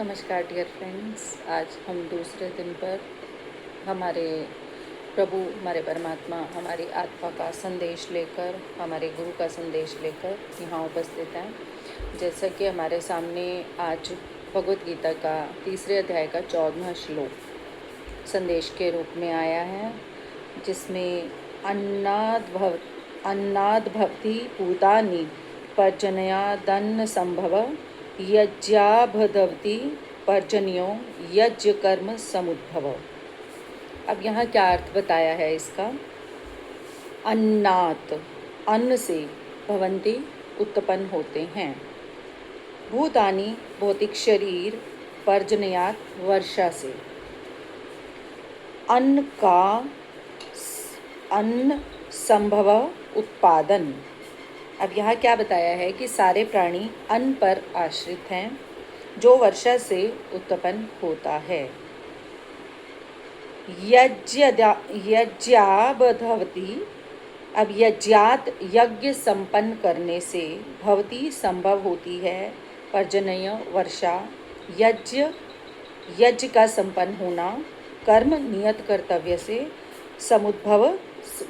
नमस्कार dear friends. आज हम दूसरे दिन पर हमारे प्रभु, हमारे परमात्मा, हमारी आत्मा का संदेश लेकर, हमारे गुरु का संदेश लेकर यहाँ उपस्थित हैं। जैसा कि हमारे सामने आज भगवत गीता का तीसरे अध्याय का 14वां श्लोक संदेश के रूप में आया है, जिसमें अन्नाद भवति भूतानि पर्जन्यादन्न संभव यज्ञाभवति पर्जन्यो यज्ञ कर्म समुद्भव। अब यहाँ क्या अर्थ बताया है इसका। अन्नात, अन्न से, भवंती उत्पन्न होते हैं, भूतानि भौतिक शरीर, पर्जन्यात वर्षा से, अन्न संभव उत्पादन। अब यहाँ क्या बताया है कि सारे प्राणी अन्न पर आश्रित हैं जो वर्षा से उत्पन्न होता है। यज्ञाभवति, अब यज्ञात यज्ञ संपन्न करने से, भवति संभव होती है, पर्जन्य वर्षा, यज्ञ का संपन्न होना, कर्म नियत कर्तव्य से, समुद्भव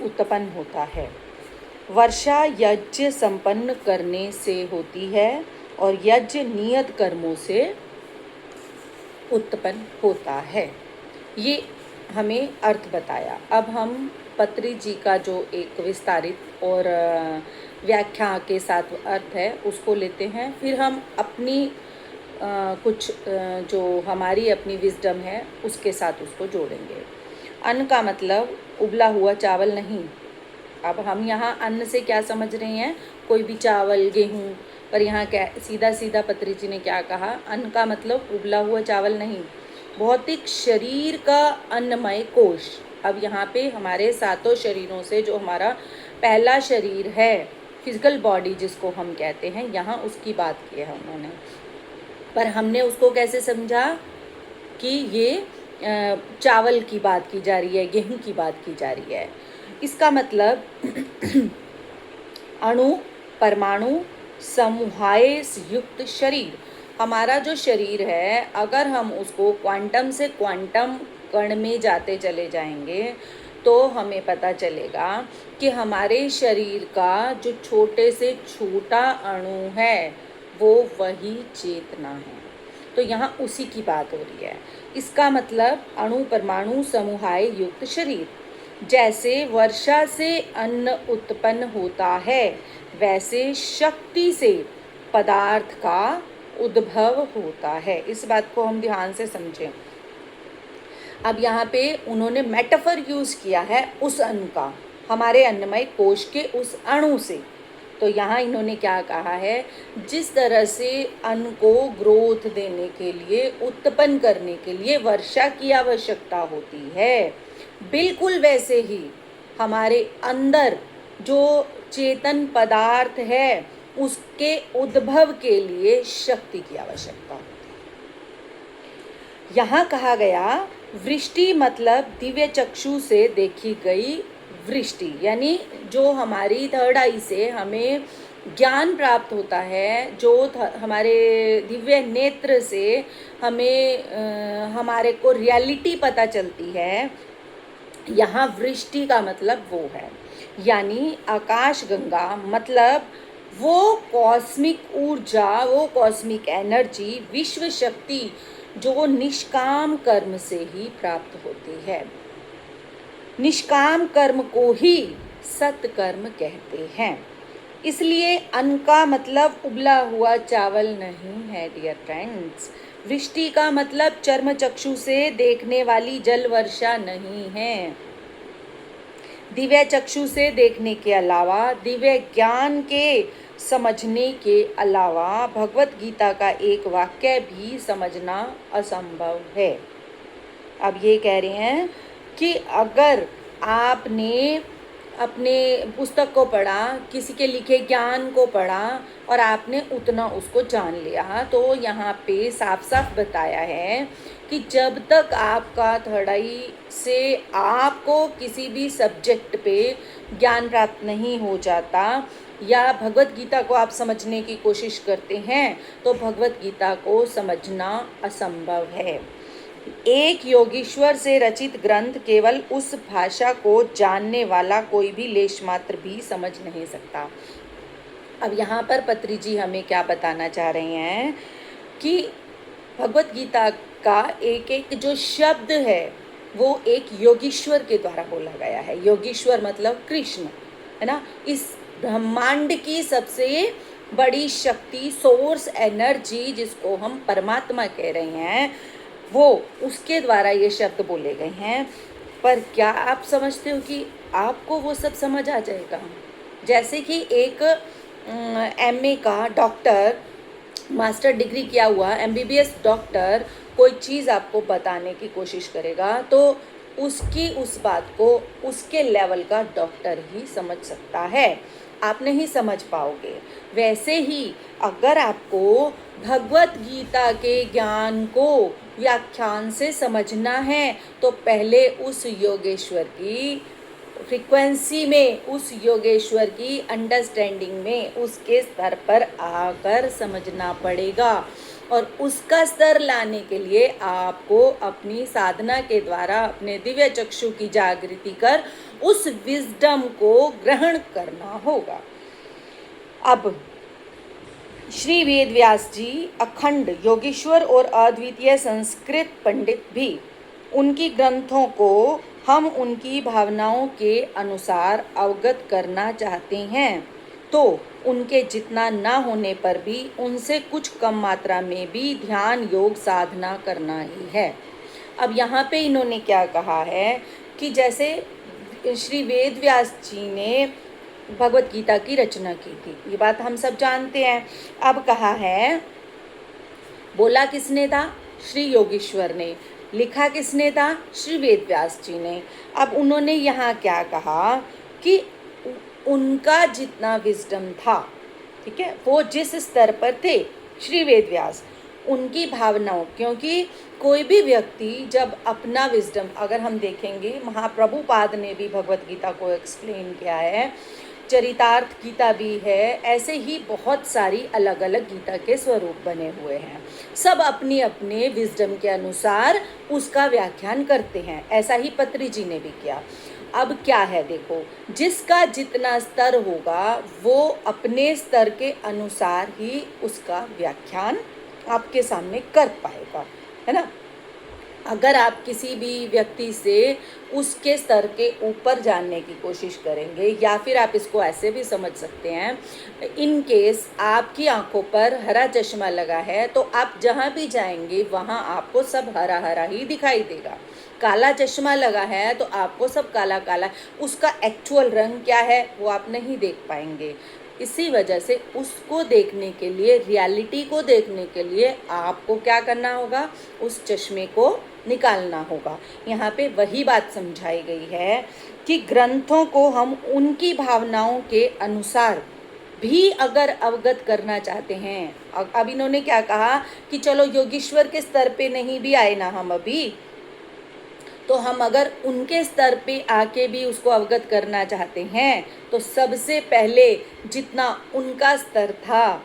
उत्पन्न होता है। वर्षा यज्ञ संपन्न करने से होती है और यज्ञ नियत कर्मों से उत्पन्न होता है। ये हमें अर्थ बताया। अब हम पत्री जी का जो एक विस्तारित और व्याख्या के साथ अर्थ है उसको लेते हैं, फिर हम अपनी कुछ जो हमारी अपनी विजडम है उसके साथ उसको जोड़ेंगे। अन्न का मतलब उबला हुआ चावल नहीं। अब हम यहाँ अन्न से क्या समझ रहे हैं, कोई भी चावल, गेहूँ, पर यहाँ क्या सीधा सीधा पत्री जी ने क्या कहा, अन्न का मतलब उबला हुआ चावल नहीं, भौतिक शरीर का अन्नमय कोश। अब यहाँ पे हमारे सातों शरीरों से जो हमारा पहला शरीर है, फिजिकल बॉडी जिसको हम कहते हैं, यहाँ उसकी बात की है उन्होंने। पर हमने उसको कैसे समझा कि ये चावल की बात की जा रही है, गेहूँ की बात की जा रही है। इसका मतलब अणु परमाणु समूहाय युक्त शरीर, हमारा जो शरीर है, अगर हम उसको क्वांटम से क्वांटम कण में जाते चले जाएंगे तो हमें पता चलेगा कि हमारे शरीर का जो छोटे से छोटा अणु है वो वही चेतना है। तो यहाँ उसी की बात हो रही है। इसका मतलब अणु परमाणु समूहाय युक्त शरीर। जैसे वर्षा से अन्न उत्पन्न होता है, वैसे शक्ति से पदार्थ का उद्भव होता है। इस बात को हम ध्यान से समझें। अब यहाँ पे उन्होंने मेटाफर यूज किया है उस अन्न का, हमारे अन्नमय कोश के उस अणु से। तो यहाँ इन्होंने क्या कहा है, जिस तरह से अन्न को ग्रोथ देने के लिए, उत्पन्न करने के लिए वर्षा की आवश्यकता होती है, बिल्कुल वैसे ही हमारे अंदर जो चेतन पदार्थ है उसके उद्भव के लिए शक्ति की आवश्यकता होती है। यहाँ कहा गया वृष्टि मतलब दिव्य चक्षु से देखी गई वृष्टि, यानी जो हमारी थर्ड आई से हमें ज्ञान प्राप्त होता है, जो हमारे दिव्य नेत्र से हमें हमारे को रियलिटी पता चलती है, यहाँ वृष्टि का मतलब वो है। यानी आकाश गंगा मतलब वो कॉस्मिक ऊर्जा, वो कॉस्मिक एनर्जी, विश्व शक्ति जो निष्काम कर्म से ही प्राप्त होती है। निष्काम कर्म को ही सत्कर्म कहते हैं। इसलिए अन्न का मतलब उबला हुआ चावल नहीं है डियर फ्रेंड्स। वृष्टि का मतलब चर्म चक्षु से देखने वाली जल वर्षा नहीं है। दिव्य चक्षु से देखने के अलावा, दिव्य ज्ञान के समझने के अलावा भगवत गीता का एक वाक्य भी समझना असंभव है। अब ये कह रहे हैं कि अगर आपने अपने पुस्तक को पढ़ा, किसी के लिखे ज्ञान को पढ़ा और आपने उतना उसको जान लिया, तो यहाँ पे साफ साफ बताया है कि जब तक आपका थर्ड आई से आपको किसी भी सब्जेक्ट पे ज्ञान प्राप्त नहीं हो जाता, या भगवत गीता को आप समझने की कोशिश करते हैं तो भगवत गीता को समझना असंभव है। एक योगीश्वर से रचित ग्रंथ केवल उस भाषा को जानने वाला कोई भी लेश मात्र भी समझ नहीं सकता। अब यहाँ पर पत्री जी हमें क्या बताना चाह रहे हैं कि भगवत गीता का एक एक जो शब्द है वो एक योगीश्वर के द्वारा बोला गया है। योगीश्वर मतलब कृष्ण, है ना। इस ब्रह्मांड की सबसे बड़ी शक्ति, सोर्स एनर्जी, जिसको हम परमात्मा कह रहे हैं, वो उसके द्वारा ये शब्द बोले गए हैं। पर क्या आप समझते हो कि आपको वो सब समझ आ जाएगा? जैसे कि एक एमए का डॉक्टर, मास्टर डिग्री किया हुआ एमबीबीएस डॉक्टर कोई चीज़ आपको बताने की कोशिश करेगा तो उसकी उस बात को उसके लेवल का डॉक्टर ही समझ सकता है, आप नहीं समझ पाओगे। वैसे ही अगर आपको भगवत गीता के ज्ञान को व्याख्यान से समझना है तो पहले उस योगेश्वर की फ्रीक्वेंसी में, उस योगेश्वर की अंडरस्टैंडिंग में, उसके स्तर पर आकर समझना पड़ेगा। और उसका स्तर लाने के लिए आपको अपनी साधना के द्वारा अपने दिव्य चक्षु की जागृति कर उस विजडम को ग्रहण करना होगा। अब श्री वेद व्यास जी अखंड योगेश्वर और अद्वितीय संस्कृत पंडित भी, उनकी ग्रंथों को हम उनकी भावनाओं के अनुसार अवगत करना चाहते हैं तो उनके जितना ना होने पर भी उनसे कुछ कम मात्रा में भी ध्यान योग साधना करना ही है। अब यहाँ पे इन्होंने क्या कहा है कि जैसे श्री वेद व्यास जी ने भगवत गीता की रचना की थी, ये बात हम सब जानते हैं। अब कहा है, बोला किसने था? श्री योगेश्वर ने। लिखा किसने था? श्री वेद व्यास जी ने। अब उन्होंने यहाँ क्या कहा कि उनका जितना विजडम था, ठीक है, वो जिस स्तर पर थे श्री वेद व्यास, उनकी भावनाओं, क्योंकि कोई भी व्यक्ति जब अपना विजडम, अगर हम देखेंगे महाप्रभुपाद ने भी भगवत गीता को एक्सप्लेन किया है, चरितार्थ गीता भी है, ऐसे ही बहुत सारी अलग अलग गीता के स्वरूप बने हुए हैं। सब अपने अपने विजडम के अनुसार उसका व्याख्यान करते हैं। ऐसा ही पत्री जी ने भी किया। अब क्या है, देखो, जिसका जितना स्तर होगा वो अपने स्तर के अनुसार ही उसका व्याख्यान आपके सामने कर पाएगा, है ना। अगर आप किसी भी व्यक्ति से उसके स्तर के ऊपर जानने की कोशिश करेंगे, या फिर आप इसको ऐसे भी समझ सकते हैं, इन केस आपकी आंखों पर हरा चश्मा लगा है तो आप जहाँ भी जाएंगे वहाँ आपको सब हरा हरा ही दिखाई देगा। काला चश्मा लगा है तो आपको सब काला काला, उसका एक्चुअल रंग क्या है वो आप नहीं देख पाएंगे। इसी वजह से उसको देखने के लिए, रियलिटी को देखने के लिए आपको क्या करना होगा? उस चश्मे को निकालना होगा। यहाँ पे वही बात समझाई गई है कि ग्रंथों को हम उनकी भावनाओं के अनुसार भी अगर अवगत करना चाहते हैं। अब इन्होंने क्या कहा कि चलो योगीश्वर के स्तर पे नहीं भी आए ना हम अभी, तो हम अगर उनके स्तर पे आके भी उसको अवगत करना चाहते हैं तो सबसे पहले जितना उनका स्तर था,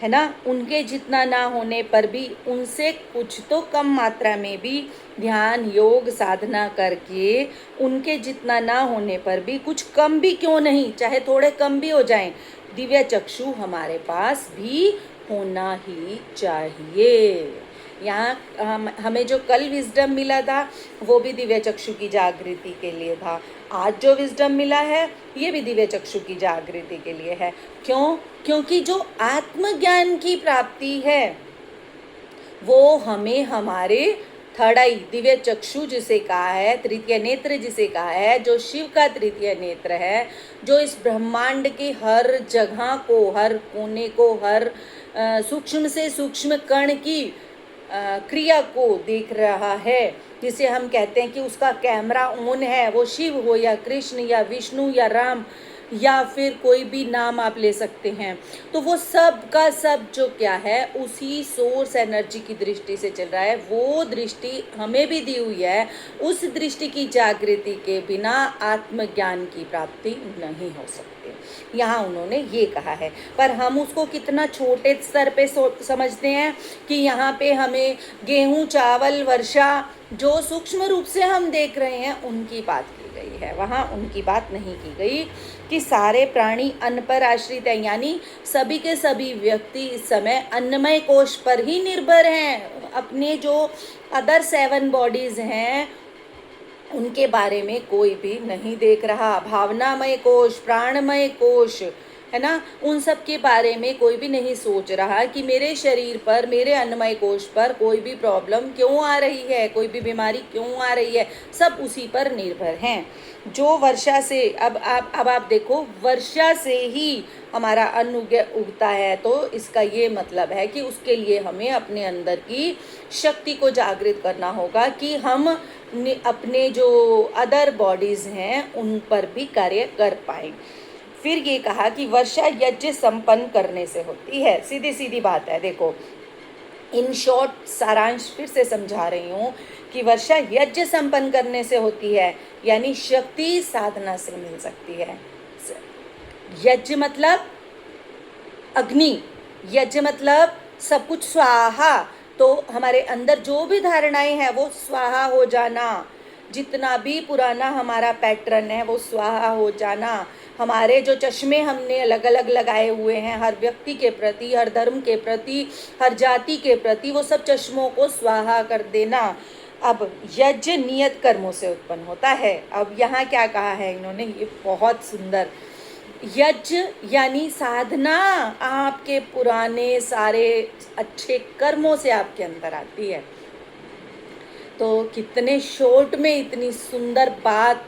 है ना, उनके जितना ना होने पर भी उनसे कुछ तो कम मात्रा में भी ध्यान योग साधना करके, उनके जितना ना होने पर भी कुछ कम भी क्यों नहीं, चाहे थोड़े कम भी हो जाएं, दिव्य चक्षु हमारे पास भी होना ही चाहिए। यहाँ हमें जो कल विजडम मिला था वो भी दिव्य चक्षु की जागृति के लिए था। आज जो विजडम मिला है ये भी दिव्य चक्षु की जागृति के लिए है। क्यों? क्योंकि जो आत्मज्ञान की प्राप्ति है वो हमें हमारे थर्ड आई, दिव्य चक्षु जिसे कहा है, तृतीय नेत्र जिसे कहा है, जो शिव का तृतीय नेत्र है, जो इस ब्रह्मांड के हर जगह को, हर कोने को, हर सूक्ष्म से सूक्ष्म कण की क्रिया को देख रहा है, जिसे हम कहते हैं कि उसका कैमरा ऑन है, वो शिव हो या कृष्ण या विष्णु या राम, या फिर कोई भी नाम आप ले सकते हैं। तो वो सब का सब जो क्या है उसी सोर्स एनर्जी की दृष्टि से चल रहा है। वो दृष्टि हमें भी दी हुई है। उस दृष्टि की जागृति के बिना आत्मज्ञान की प्राप्ति नहीं हो सकती, यहाँ उन्होंने ये कहा है। पर हम उसको कितना छोटे स्तर पे समझते हैं कि यहाँ पे हमें गेहूं, चावल, वर्षा जो सूक्ष्म रूप से हम देख रहे हैं उनकी बात की गई है, वहाँ उनकी बात नहीं की गई कि सारे प्राणी अन्न पर आश्रित हैं, यानी सभी के सभी व्यक्ति इस समय अन्नमय कोश पर ही निर्भर हैं। अपने जो अदर 7 बॉडीज हैं उनके बारे में कोई भी नहीं देख रहा। भावनामय कोश, प्राणमय कोश, है ना, उन सब के बारे में कोई भी नहीं सोच रहा कि मेरे शरीर पर, मेरे अन्नमय कोश पर कोई भी प्रॉब्लम क्यों आ रही है, कोई भी बीमारी क्यों आ रही है। सब उसी पर निर्भर हैं। जो वर्षा से अब आप देखो, वर्षा से ही हमारा अन्न उगता है, तो इसका ये मतलब है कि उसके लिए हमें अपने अंदर की शक्ति को जागृत करना होगा कि हम अपने जो अदर बॉडीज हैं उन पर भी कार्य कर पाएं। फिर ये कहा कि वर्षा यज्ञ संपन्न करने से होती है। सीधी सीधी बात है, देखो इन शॉर्ट सारांश फिर से समझा रही हूँ कि वर्षा यज्ञ संपन्न करने से होती है, यानी शक्ति साधना से मिल सकती है। यज्ञ मतलब अग्नि, यज्ञ मतलब सब कुछ स्वाहा। तो हमारे अंदर जो भी धारणाएं हैं वो स्वाहा हो जाना, जितना भी पुराना हमारा पैटर्न है वो स्वाहा हो जाना। हमारे जो चश्मे हमने अलग अलग लगाए हुए हैं हर व्यक्ति के प्रति, हर धर्म के प्रति, हर जाति के प्रति, वो सब चश्मों को स्वाहा कर देना। अब यज्ञ नियत कर्मों से उत्पन्न होता है। अब यहाँ क्या कहा है इन्होंने, ये बहुत सुंदर, यज्ञ यानी साधना आपके पुराने सारे अच्छे कर्मों से आपके अंदर आती है। तो कितने शॉर्ट में इतनी सुंदर बात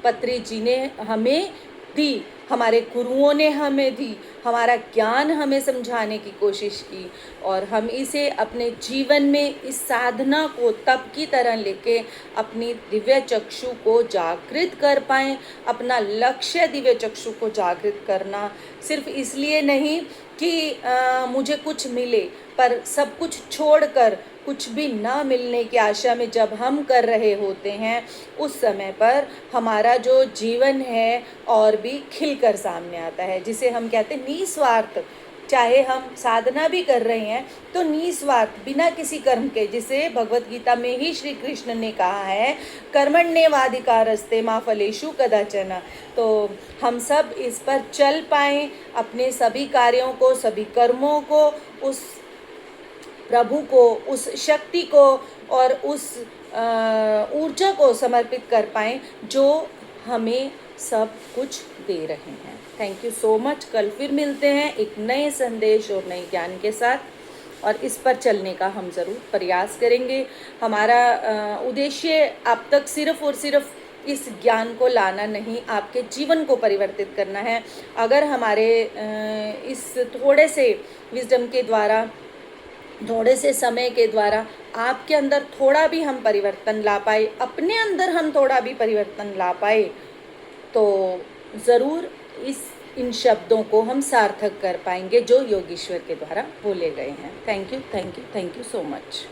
पत्री जी ने हमें दी, हमारे गुरुओं ने हमें दी, हमारा ज्ञान हमें समझाने की कोशिश की, और हम इसे अपने जीवन में इस साधना को तप की तरह लेके अपनी दिव्य चक्षु को जागृत कर पाएं। अपना लक्ष्य दिव्य चक्षु को जागृत करना, सिर्फ इसलिए नहीं कि मुझे कुछ मिले, पर सब कुछ छोड़कर कुछ भी ना मिलने की आशा में जब हम कर रहे होते हैं, उस समय पर हमारा जो जीवन है और भी खिलकर सामने आता है, जिसे हम कहते हैं निस्वार्थ। चाहे हम साधना भी कर रहे हैं तो निस्वार्थ, बिना किसी कर्म के, जिसे भगवत गीता में ही श्री कृष्ण ने कहा है कर्मण्येवाधिकारस्ते मा फलेषु कदाचन। तो हम सब इस पर चल पाएं, अपने सभी कार्यों को, सभी कर्मों को उस प्रभु को, उस शक्ति को और उस ऊर्जा को समर्पित कर पाएं जो हमें सब कुछ दे रहे हैं। Thank you so much. कल फिर मिलते हैं एक नए संदेश और नए ज्ञान के साथ, और इस पर चलने का हम ज़रूर प्रयास करेंगे। हमारा उद्देश्य आप तक सिर्फ और सिर्फ इस ज्ञान को लाना नहीं, आपके जीवन को परिवर्तित करना है। अगर हमारे इस थोड़े से विजडम के द्वारा, थोड़े से समय के द्वारा आपके अंदर थोड़ा भी हम परिवर्तन ला पाए, अपने अंदर हम थोड़ा भी परिवर्तन ला पाए, तो ज़रूर इन शब्दों को हम सार्थक कर पाएंगे जो योगीश्वर के द्वारा बोले गए हैं। Thank you, thank you, thank you so much.